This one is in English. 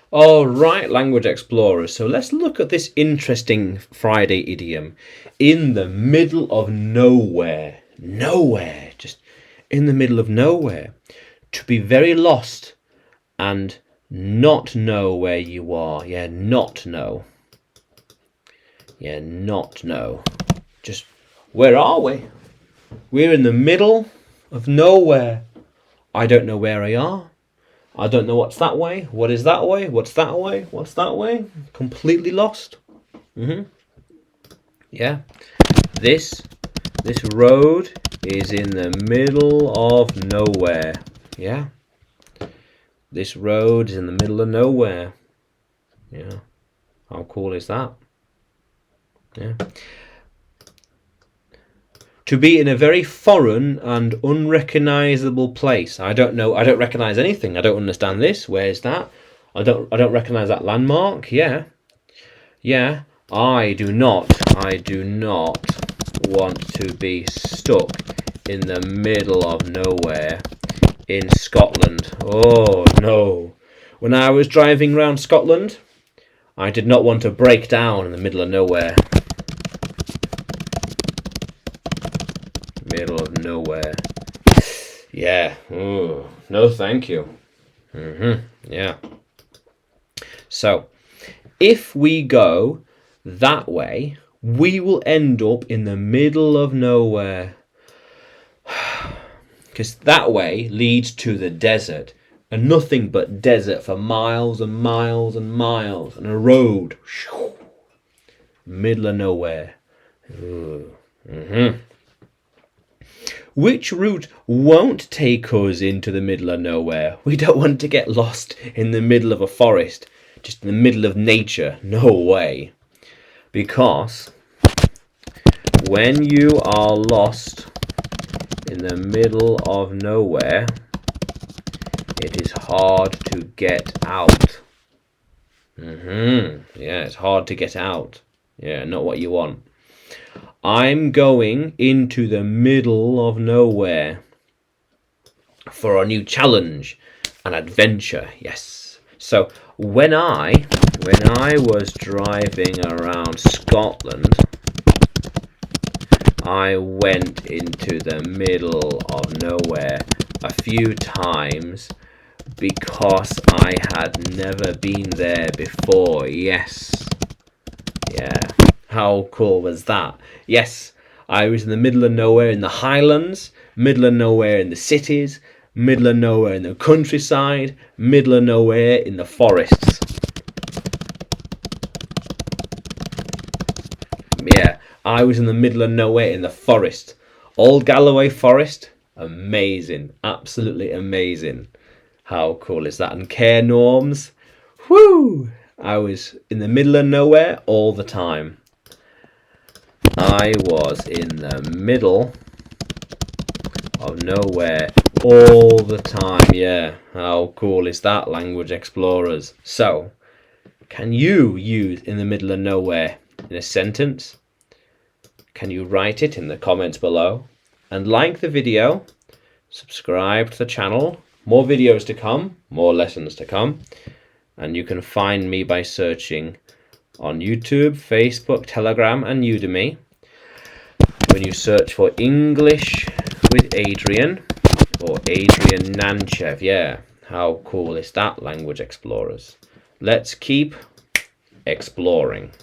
All right, language explorers. So let's look at this interesting Friday idiom. In the middle of nowhere. Nowhere. Just in the middle of nowhere. To be very lost and not know where you are. Yeah, not know. Yeah, not know. Just where are we? We're in the middle of nowhere. I don't know where I are. I don't know what's that way. What is that way? What's that way? What's that way? Completely lost. Yeah. This road is in the middle of nowhere. Yeah. This road is in the middle of nowhere. Yeah. How cool is that? Yeah. To be in a very foreign and unrecognisable place. I don't know. I don't recognise anything. I don't understand this. Where's that? I don't recognise that landmark. Yeah. Yeah. I do not want to be stuck in the middle of nowhere in Scotland. Oh no. When I was driving around Scotland, I did not want to break down in the middle of nowhere. Middle of nowhere. Yeah. Ooh, no thank you. Yeah. So, if we go that way, we will end up in the middle of nowhere. Because that way leads to the desert. And nothing but desert for miles and miles and miles. And a road. Middle of nowhere. Which route won't take us into the middle of nowhere? We don't want to get lost in the middle of a forest, just in the middle of nature. No way. Because when you are lost in the middle of nowhere, it is hard to get out. Yeah, it's hard to get out. Yeah, not what you want. I'm going into the middle of nowhere for a new challenge, an adventure. Yes. So when I was driving around Scotland, I went into the middle of nowhere a few times because I had never been there before. Yes. Yeah. How cool was that? Yes, I was in the middle of nowhere in the Highlands, middle of nowhere in the cities, middle of nowhere in the countryside, middle of nowhere in the forests. Yeah, I was in the middle of nowhere in the forest. Old Galloway Forest, amazing, absolutely amazing. How cool is that? And Care Norms, whoo! I was in the middle of nowhere all the time. I was in the middle of nowhere all the time. Yeah, how cool is that, language explorers? So, can you use in the middle of nowhere in a sentence? Can you write it in the comments below? And like the video, subscribe to the channel. More videos to come, more lessons to come. And you can find me by searching on YouTube, Facebook, Telegram, and Udemy. When you search for English with Adrian or Adrian Nanchev. Yeah, how cool is that, language explorers? Let's keep exploring.